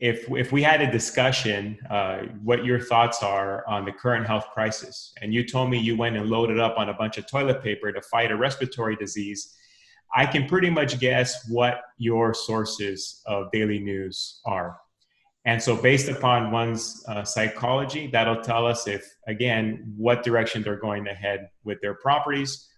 if we had a discussion, what your thoughts are on the current health crisis, and you told me you went and loaded up on a bunch of toilet paper to fight a respiratory disease, I can pretty much guess what your sources of daily news are. And so based upon one's psychology, that'll tell us if, again, what direction they're going to head with their properties.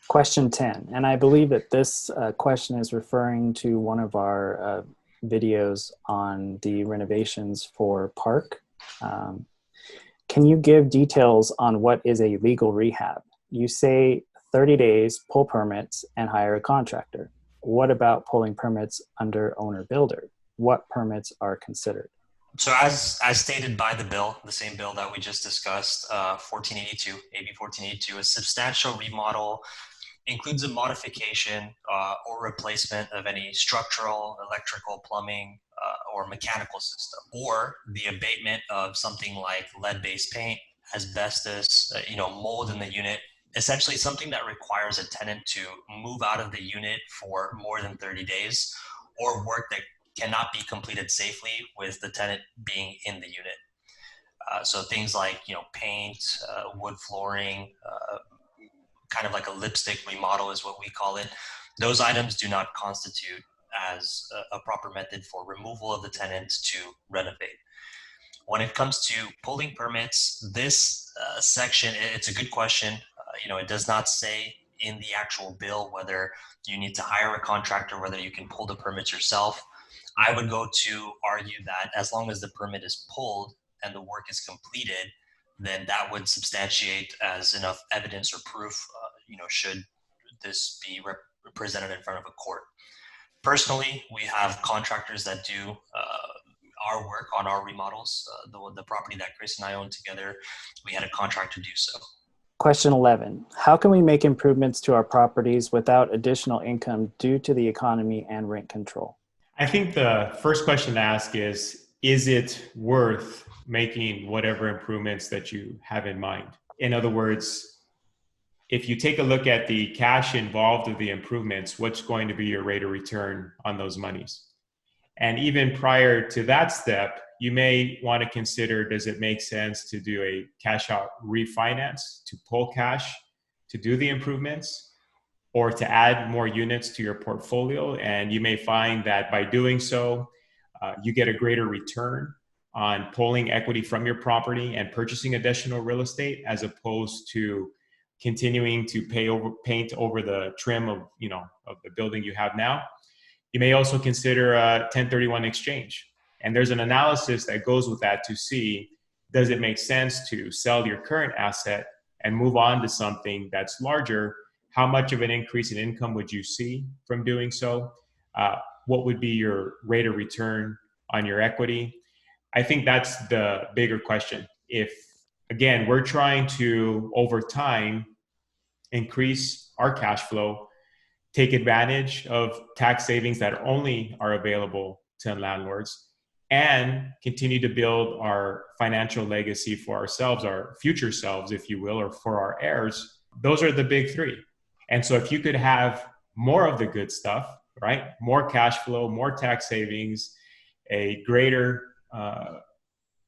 Question 10, and I believe that this question is referring to one of our videos on the renovations for Park. Can you give details on what is a legal rehab? You say 30 days, pull permits, and hire a contractor. What about pulling permits under owner-builder? What permits are considered? So as stated by the bill, the same bill that we just discussed, 1482, AB 1482, a substantial remodel includes a modification or replacement of any structural, electrical, plumbing, or mechanical system, or the abatement of something like lead-based paint, asbestos, mold in the unit, essentially something that requires a tenant to move out of the unit for more than 30 days, or work that cannot be completed safely with the tenant being in the unit. So things like, paint, wood flooring, kind of like a lipstick remodel is what we call it. Those items do not constitute as a proper method for removal of the tenant to renovate. When it comes to pulling permits, this section, it's a good question. It does not say in the actual bill whether you need to hire a contractor, whether you can pull the permits yourself. I would go to argue that as long as the permit is pulled and the work is completed, then that would substantiate as enough evidence or proof, should this be presented in front of a court. Personally, we have contractors that do our work on our remodels. The property that Kris and I own together, we had a contractor do so. Question 11, how can we make improvements to our properties without additional income due to the economy and rent control? I think the first question to ask is it worth making whatever improvements that you have in mind? In other words, if you take a look at the cash involved with the improvements, what's going to be your rate of return on those monies? And even prior to that step, you may want to consider, does it make sense to do a cash out refinance, to pull cash to do the improvements, or to add more units to your portfolio? And you may find that by doing so, you get a greater return on pulling equity from your property and purchasing additional real estate, as opposed to continuing to paint over the trim of the building you have now. You may also consider a 1031 exchange. And there's an analysis that goes with that to see, does it make sense to sell your current asset and move on to something that's larger? How much of an increase in income would you see from doing so? What would be your rate of return on your equity? I think that's the bigger question. If, again, we're trying to, over time, increase our cash flow, take advantage of tax savings that only are available to landlords, and continue to build our financial legacy for ourselves, our future selves, if you will, or for our heirs, those are the big three. And so if you could have more of the good stuff, right? More cash flow, more tax savings, a greater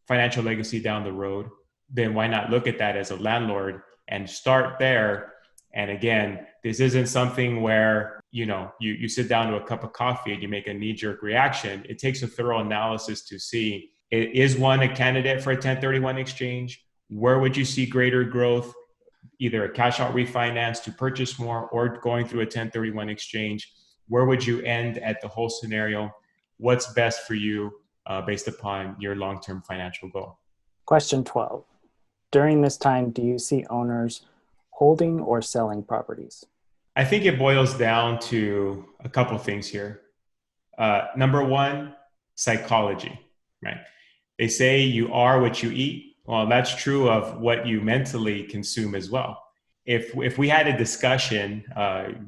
financial legacy down the road, then why not look at that as a landlord and start there? And again, this isn't something where, you sit down to a cup of coffee and you make a knee-jerk reaction. It takes a thorough analysis to see, is one a candidate for a 1031 exchange? Where would you see greater growth? Either a cash out refinance to purchase more, or going through a 1031 exchange. Where would you end at the whole scenario? What's best for you based upon your long-term financial goal? Question 12. During this time, do you see owners holding or selling properties? I think it boils down to a couple of things here. Number one, psychology, right? They say you are what you eat. Well, that's true of what you mentally consume as well. If we had a discussion,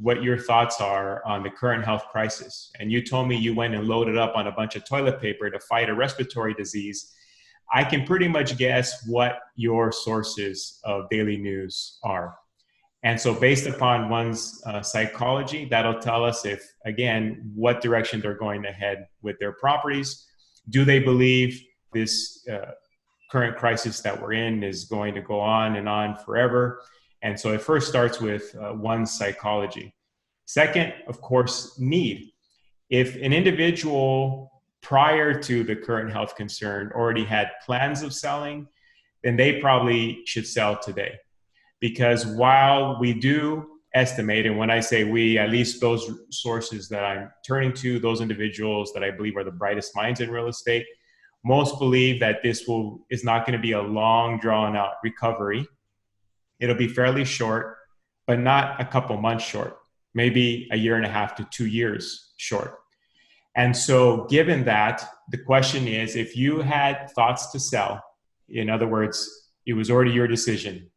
what your thoughts are on the current health crisis, and you told me you went and loaded up on a bunch of toilet paper to fight a respiratory disease, I can pretty much guess what your sources of daily news are. And so based upon one's psychology, that'll tell us if, again, what direction they're going to head with their properties. Do they believe this current crisis that we're in is going to go on and on forever? And so it first starts with one's psychology. Second, of course, need. If an individual prior to the current health concern already had plans of selling, then they probably should sell today. Because while we do estimate, and when I say we, at least those sources that I'm turning to, those individuals that I believe are the brightest minds in real estate, most believe that this is not going to be a long, drawn out recovery. It'll be fairly short, but not a couple months short, maybe a year and a half to 2 years short. And so given that, the question is, if you had thoughts to sell, in other words, it was already your decision,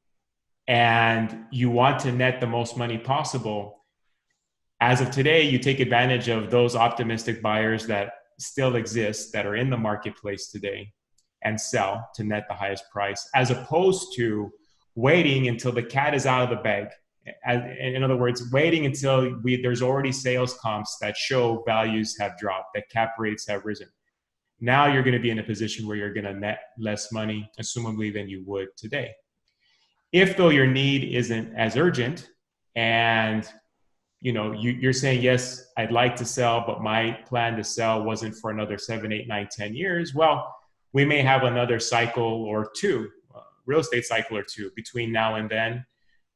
and you want to net the most money possible, as of today, you take advantage of those optimistic buyers that still exist, that are in the marketplace today, and sell to net the highest price, as opposed to waiting until the cat is out of the bag. In other words, waiting until there's already sales comps that show values have dropped, that cap rates have risen. Now you're going to be in a position where you're going to net less money, assumably, than you would today. If though your need isn't as urgent, and you're saying, yes, I'd like to sell, but my plan to sell wasn't for another 7, 8, 9, 10 years. Well, we may have another cycle or two, real estate cycle or two between now and then.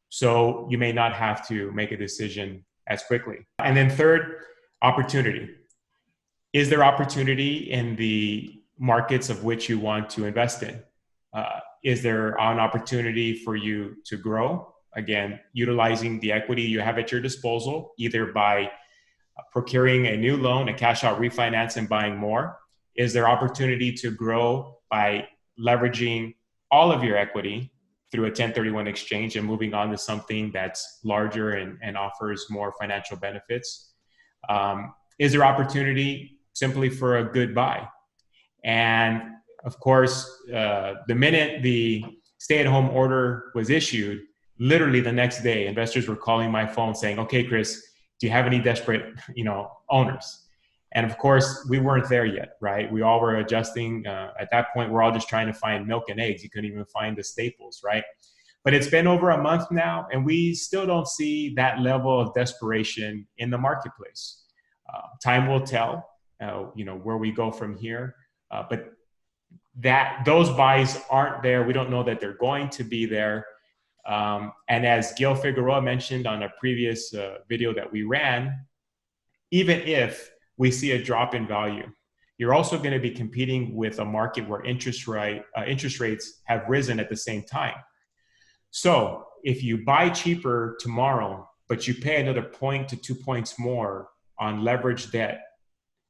So you may not have to make a decision as quickly. And then third, opportunity. Is there opportunity in the markets of which you want to invest in? Is there an opportunity for you to grow? Again, utilizing the equity you have at your disposal, either by procuring a new loan, a cash out refinance, and buying more. Is there opportunity to grow by leveraging all of your equity through a 1031 exchange and moving on to something that's larger and offers more financial benefits? Is there opportunity simply for a good buy? And of course, the minute the stay-at-home order was issued, literally the next day, investors were calling my phone saying, okay, Kris, do you have any desperate, owners? And of course, we weren't there yet, right? We all were adjusting. At that point, we're all just trying to find milk and eggs. You couldn't even find the staples, right? But it's been over a month now, and we still don't see that level of desperation in the marketplace. Time will tell, where we go from here. But those buys aren't there. We don't know that they're going to be there. And as Gil Figueroa mentioned on a previous video that we ran, even if we see a drop in value, you're also going to be competing with a market where interest rates have risen at the same time. So if you buy cheaper tomorrow, but you pay another point to 2 points more on leveraged debt,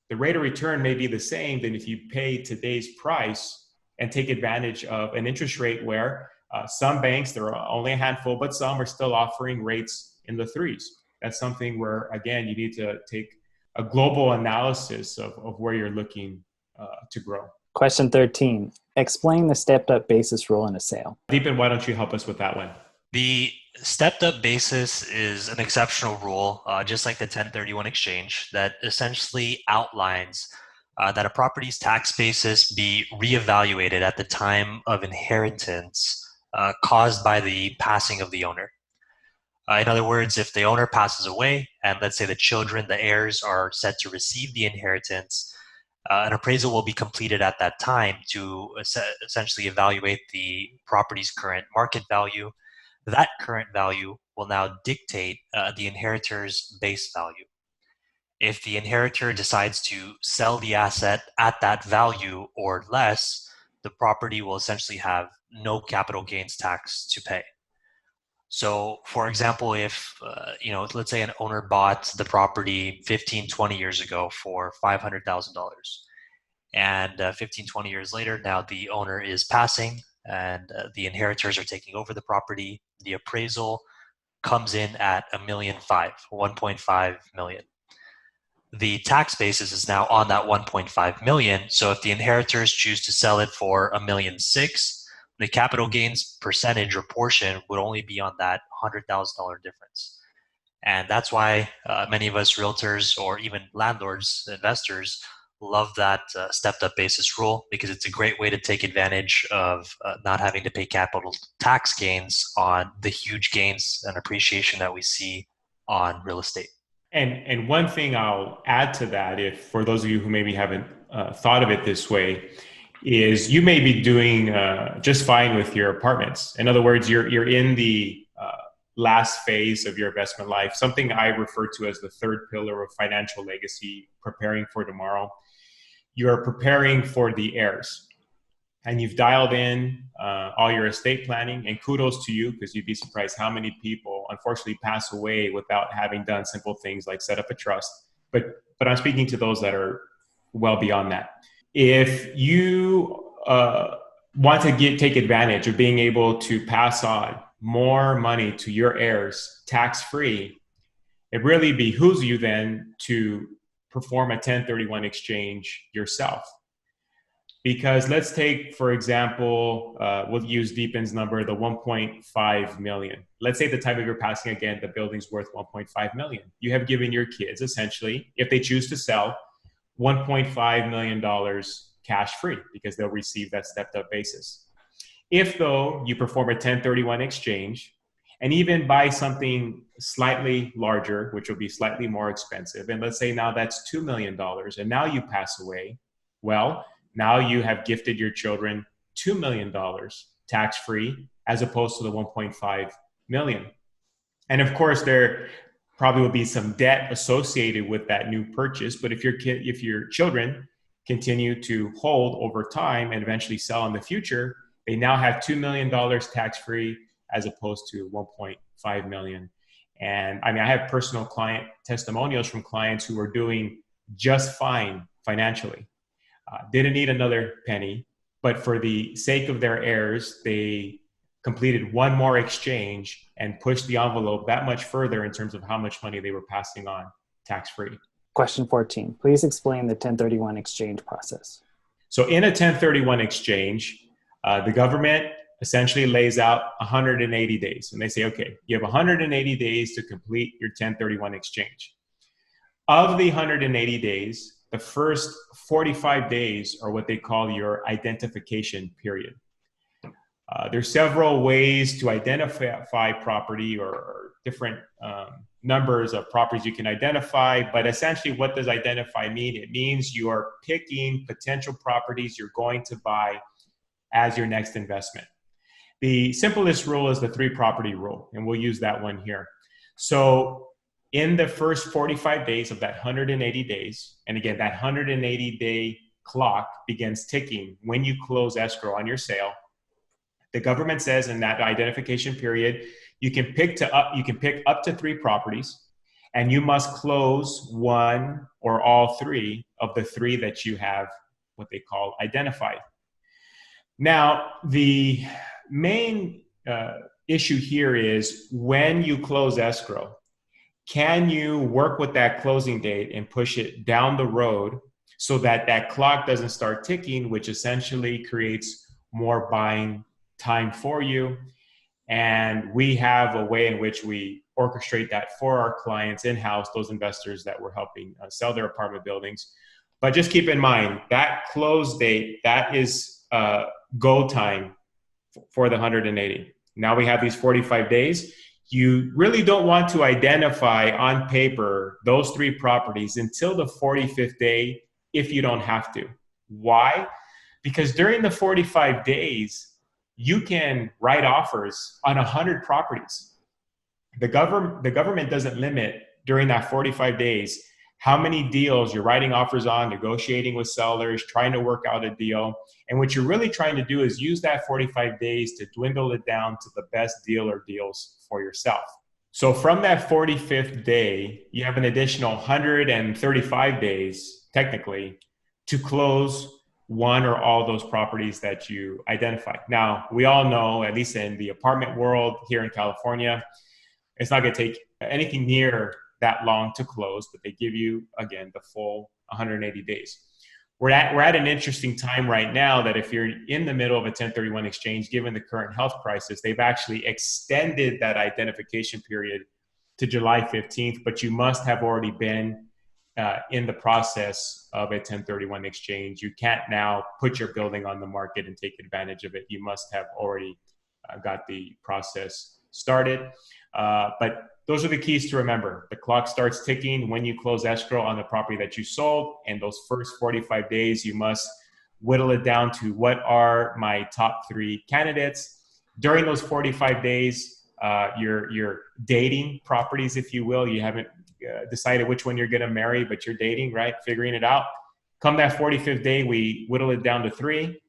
the rate of return may be the same than if you pay today's price and take advantage of an interest rate where some banks, there are only a handful, but some are still offering rates in the 3s. That's something where, again, you need to take a global analysis of where you're looking to grow. Question 13, explain the stepped up basis rule in a sale. Deepen, why don't you help us with that one? The stepped up basis is an exceptional rule, just like the 1031 exchange, that essentially outlines that a property's tax basis be reevaluated at the time of inheritance caused by the passing of the owner. In other words, if the owner passes away, and let's say the children, the heirs, are set to receive the inheritance, an appraisal will be completed at that time to essentially evaluate the property's current market value. That current value will now dictate the inheritor's base value. If the inheritor decides to sell the asset at that value or less, the property will essentially have no capital gains tax to pay. So, for example, if, let's say an owner bought the property 15, 20 years ago for $500,000. And 15, 20 years later, now the owner is passing and the inheritors are taking over the property. The appraisal comes in at $1.5 million. The tax basis is now on that $1.5 million. So if the inheritors choose to sell it for $1.6 million, the capital gains percentage or portion would only be on that $100,000 difference. And that's why many of us realtors or even landlords, investors, love that stepped up basis rule, because it's a great way to take advantage of not having to pay capital tax gains on the huge gains and appreciation that we see on real estate. And one thing I'll add to that, if for those of you who maybe haven't thought of it this way, is you may be doing just fine with your apartments. In other words, you're in the last phase of your investment life, something I refer to as the third pillar of financial legacy, preparing for tomorrow. You're preparing for the heirs, and you've dialed in all your estate planning, and kudos to you, because you'd be surprised how many people unfortunately pass away without having done simple things like set up a trust. But I'm speaking to those that are well beyond that. If you want to take advantage of being able to pass on more money to your heirs tax-free, it really behooves you then to perform a 1031 exchange yourself. Because let's take, for example, we'll use Deepen's number, the 1.5 million. Let's say at the time of your passing, again, the building's worth 1.5 million. You have given your kids, essentially, if they choose to sell, $1.5 million cash free, because they'll receive that stepped up basis. If, though, you perform a 1031 exchange and even buy something slightly larger, which will be slightly more expensive, and let's say now that's $2 million, and now you pass away, well, now you have gifted your children $2 million tax-free, as opposed to the 1.5 million. And of course, there probably will be some debt associated with that new purchase, but if your children continue to hold over time and eventually sell in the future, they now have $2 million tax-free as opposed to 1.5 million. And I mean, I have personal client testimonials from clients who are doing just fine financially. Didn't need another penny, but for the sake of their heirs, they completed one more exchange and pushed the envelope that much further in terms of how much money they were passing on tax-free. Question 14, please explain the 1031 exchange process. So in a 1031 exchange, the government essentially lays out 180 days. And they say, okay, you have 180 days to complete your 1031 exchange. Of the 180 days, the first 45 days are what they call your identification period. There's several ways to identify property, or different numbers of properties you can identify, but essentially what does identify mean? It means you are picking potential properties you're going to buy as your next investment. The simplest rule is the 3-property rule, and we'll use that one here. So in the first 45 days of that 180 days, and again, that 180-day clock begins ticking when you close escrow on your sale. The government says in that identification period, you can pick up to 3 properties, and you must close one or all 3 of the 3 that you have what they call identified. Now, the main issue here is when you close escrow, can you work with that closing date and push it down the road so that that clock doesn't start ticking, which essentially creates more buying time for you? And we have a way in which we orchestrate that for our clients in-house, those investors that we're helping sell their apartment buildings. But just keep in mind that close date, that is go time for the 180. Now we have these 45 days. You really don't want to identify on paper those 3 properties until the 45th day if you don't have to. Why? Because during the 45 days, you can write offers on 100 properties. The government doesn't limit during that 45 days how many deals you're writing offers on, negotiating with sellers, trying to work out a deal. And what you're really trying to do is use that 45 days to dwindle it down to the best deal or deals for yourself. So from that 45th day, you have an additional 135 days, technically, to close one or all those properties that you identify. Now, we all know, at least in the apartment world here in California, it's not going to take anything near that long to close, but they give you, again, the full 180 days. we're at an interesting time right now that if you're in the middle of a 1031 exchange, given the current health crisis, they've actually extended that identification period to July 15th, but you must have already been in the process of a 1031 exchange. You can't now put your building on the market and take advantage of it. You must have already got the process started. But those are the keys to remember. The clock starts ticking when you close escrow on the property that you sold. And those first 45 days, you must whittle it down to what are my top 3 candidates. During those 45 days, you're dating properties, if you will. You haven't decided which one you're going to marry, but you're dating, right? Figuring it out. Come that 45th day, we whittle it down to 3.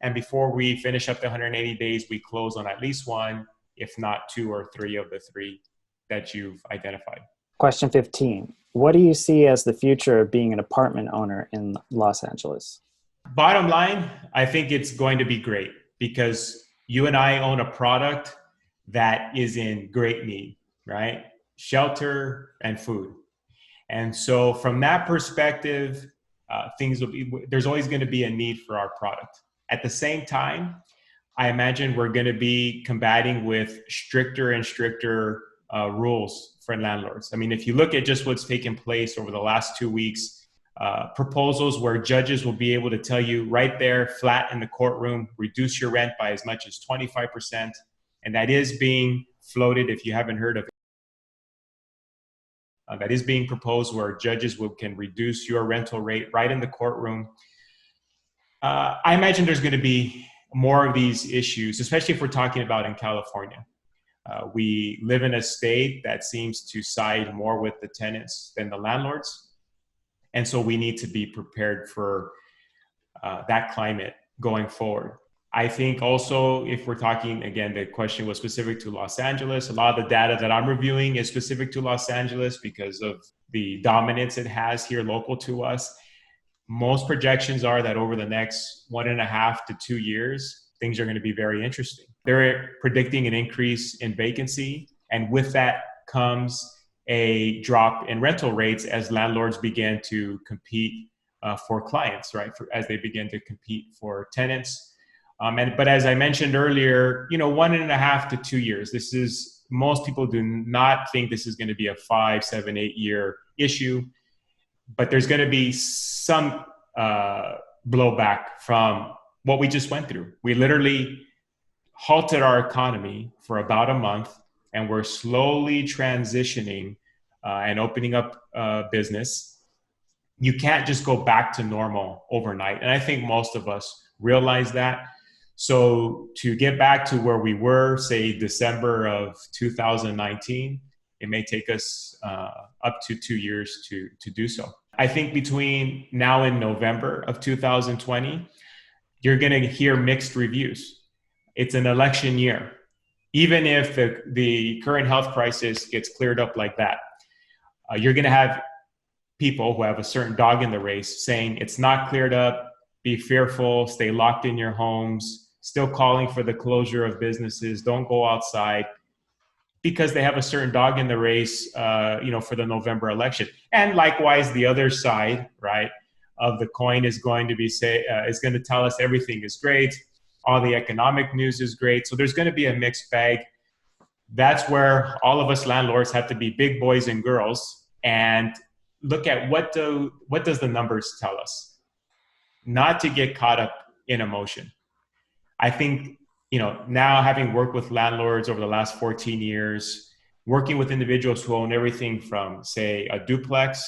And before we finish up the 180 days, we close on at least 1, if not 2 or 3 of the 3 that you've identified. Question 15. What do you see as the future of being an apartment owner in Los Angeles? Bottom line, I think it's going to be great because you and I own a product that is in great need, right? Shelter and food. And so from that perspective, there's always going to be a need for our product. At the same time, I imagine we're going to be combating with stricter and stricter rules for landlords. I mean, if you look at just what's taken place over the last 2 weeks, proposals where judges will be able to tell you right there, flat in the courtroom, reduce your rent by as much as 25%. And that is being floated, if you haven't heard of it. That is being proposed where judges can reduce your rental rate right in the courtroom. I imagine there's going to be more of these issues, especially if we're talking about in California. We live in a state that seems to side more with the tenants than the landlords. And so we need to be prepared for that climate going forward. I think also if we're talking, again, the question was specific to Los Angeles. A lot of the data that I'm reviewing is specific to Los Angeles because of the dominance it has here local to us. Most projections are that over the next 1.5 to 2 years, things are going to be very interesting. They're predicting an increase in vacancy, and with that comes a drop in rental rates as landlords begin to compete for clients, right? As they begin to compete for tenants. But as I mentioned earlier, 1.5 to 2 years. Most people do not think this is going to be a 5, 7, 8 year issue, but there's going to be some blowback from what we just went through. We literally halted our economy for about a month, and we're slowly transitioning and opening up business. You can't just go back to normal overnight. And I think most of us realize that. So to get back to where we were, say, December of 2019, it may take us up to 2 years to do so. I think between now and November of 2020, you're going to hear mixed reviews. It's an election year. Even if the current health crisis gets cleared up like that, you're going to have people who have a certain dog in the race saying it's not cleared up, be fearful, stay locked in your homes, still calling for the closure of businesses, don't go outside, because they have a certain dog in the race, for the November election. And likewise, the other side, right, of the coin is going to is going to tell us everything is great, all the economic news is great. So there's going to be a mixed bag. That's where all of us landlords have to be big boys and girls and look at what does the numbers tell us, not to get caught up in emotion. I think, now having worked with landlords over the last 14 years, working with individuals who own everything from, say, a duplex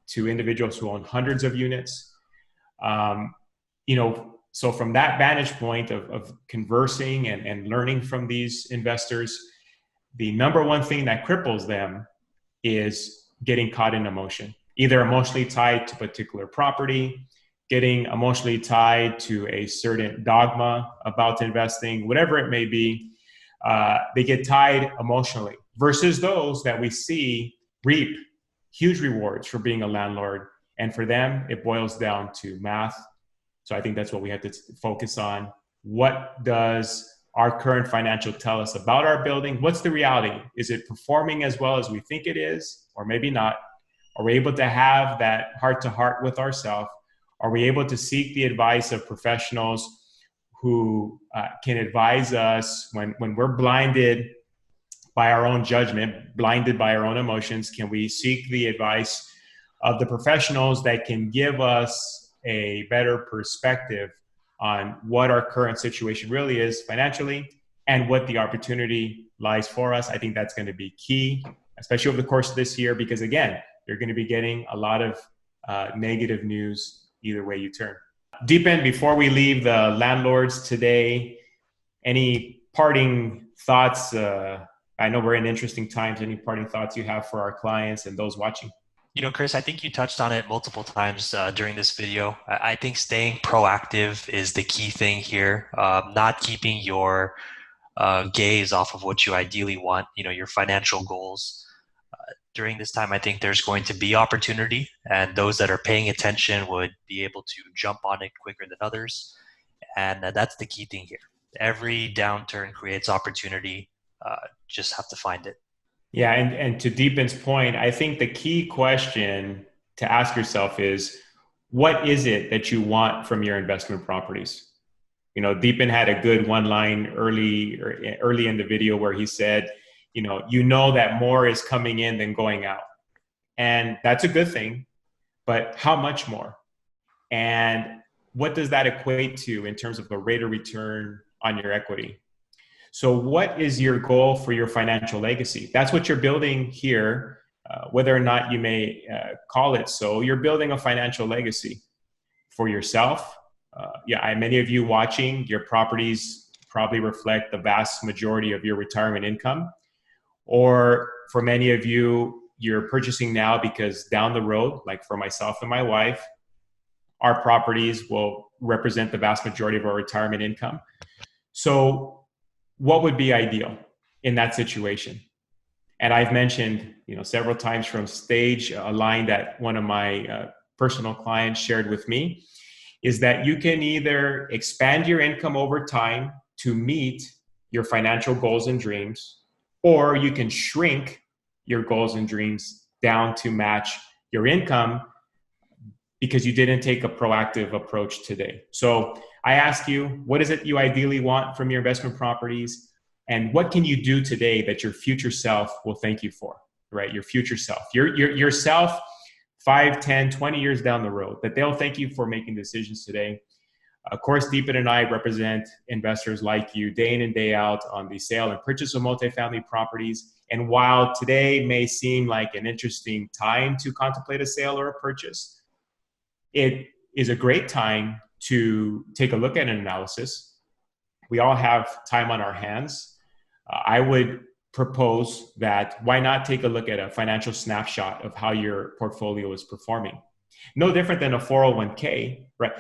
to individuals who own hundreds of units, so from that vantage point of conversing and learning from these investors, the number one thing that cripples them is getting caught in emotion, either emotionally tied to a particular property, getting emotionally tied to a certain dogma about investing, whatever it may be. They get tied emotionally versus those that we see reap huge rewards for being a landlord. And for them, it boils down to math. So I think that's what we have to focus on. What does our current financial tell us about our building? What's the reality? Is it performing as well as we think it is, or maybe not? Are we able to have that heart-to-heart with ourselves? Are we able to seek the advice of professionals who can advise us when we're blinded by our own judgment, blinded by our own emotions? Can we seek the advice of the professionals that can give us a better perspective on what our current situation really is financially and what the opportunity lies for us? I think that's going to be key, especially over the course of this year, because again, you're going to be getting a lot of negative news either way you turn. Deepen, before we leave the landlords today, any parting thoughts? I know we're in interesting times. Any parting thoughts you have for our clients and those watching? Kris, I think you touched on it multiple times during this video. I think staying proactive is the key thing here. Not keeping your gaze off of what you ideally want, your financial goals. During this time, I think there's going to be opportunity, and those that are paying attention would be able to jump on it quicker than others. And that's the key thing here. Every downturn creates opportunity. Just have to find it. Yeah, and to Deepen's point, I think the key question to ask yourself is, what is it that you want from your investment properties? Deepen had a good one line early in the video where he said, that more is coming in than going out. And that's a good thing, but how much more? And what does that equate to in terms of a rate of return on your equity? So what is your goal for your financial legacy? That's what you're building here, whether or not you may call it so. You're building a financial legacy for yourself. Many of you watching, your properties probably reflect the vast majority of your retirement income. Or for many of you, you're purchasing now because down the road, like for myself and my wife, our properties will represent the vast majority of our retirement income. So what would be ideal in that situation? And I've mentioned, several times from stage, a line that one of my personal clients shared with me is that you can either expand your income over time to meet your financial goals and dreams, or you can shrink your goals and dreams down to match your income because you didn't take a proactive approach today. So I ask you, what is it you ideally want from your investment properties? And what can you do today that your future self will thank you for, right? Your future self, yourself 5, 10, 20 years down the road, that they'll thank you for making decisions today. Of course, Deepen and I represent investors like you day in and day out on the sale and purchase of multifamily properties. And while today may seem like an interesting time to contemplate a sale or a purchase, it is a great time to take a look at an analysis. We all have time on our hands. I would propose that why not take a look at a financial snapshot of how your portfolio is performing. No different than a 401k, right?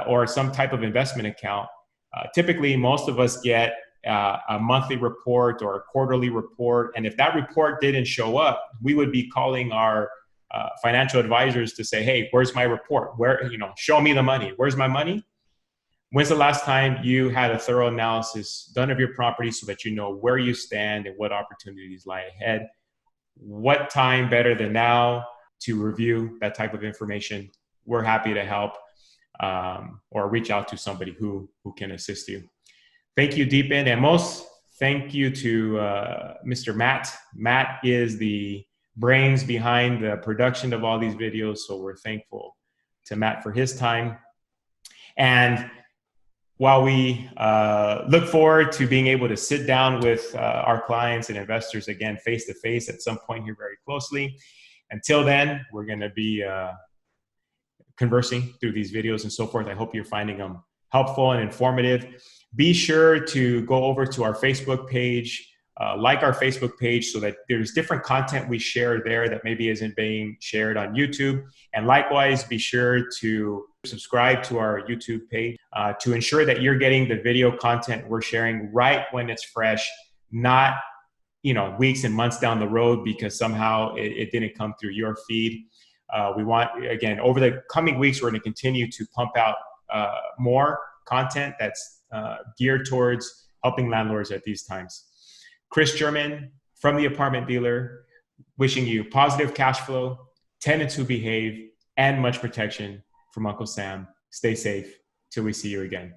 Or some type of investment account. Typically, most of us get a monthly report or a quarterly report. And if that report didn't show up, we would be calling our financial advisors to say, hey, where's my report? Show me the money. Where's my money? When's the last time you had a thorough analysis done of your property so that you know where you stand and what opportunities lie ahead? What time better than now to review that type of information? We're happy to help or reach out to somebody who can assist you. Thank you, Deepen. And most thank you to Mr. Matt. Matt is the brains behind the production of all these videos. So we're thankful to Matt for his time. And while we look forward to being able to sit down with our clients and investors again face-to-face at some point here very closely, until then, we're going to be conversing through these videos and so forth. I hope you're finding them helpful and informative. Be sure to go over to our Facebook page, like our Facebook page so that there's different content we share there that maybe isn't being shared on YouTube. And likewise, be sure to subscribe to our YouTube page to ensure that you're getting the video content we're sharing right when it's fresh, not weeks and months down the road because somehow it didn't come through your feed. We want, again, over the coming weeks, we're going to continue to pump out more content that's geared towards helping landlords at these times. Kris German from The Apartment Dealer, wishing you positive cash flow, tenants who behave, and much protection from Uncle Sam. Stay safe till we see you again.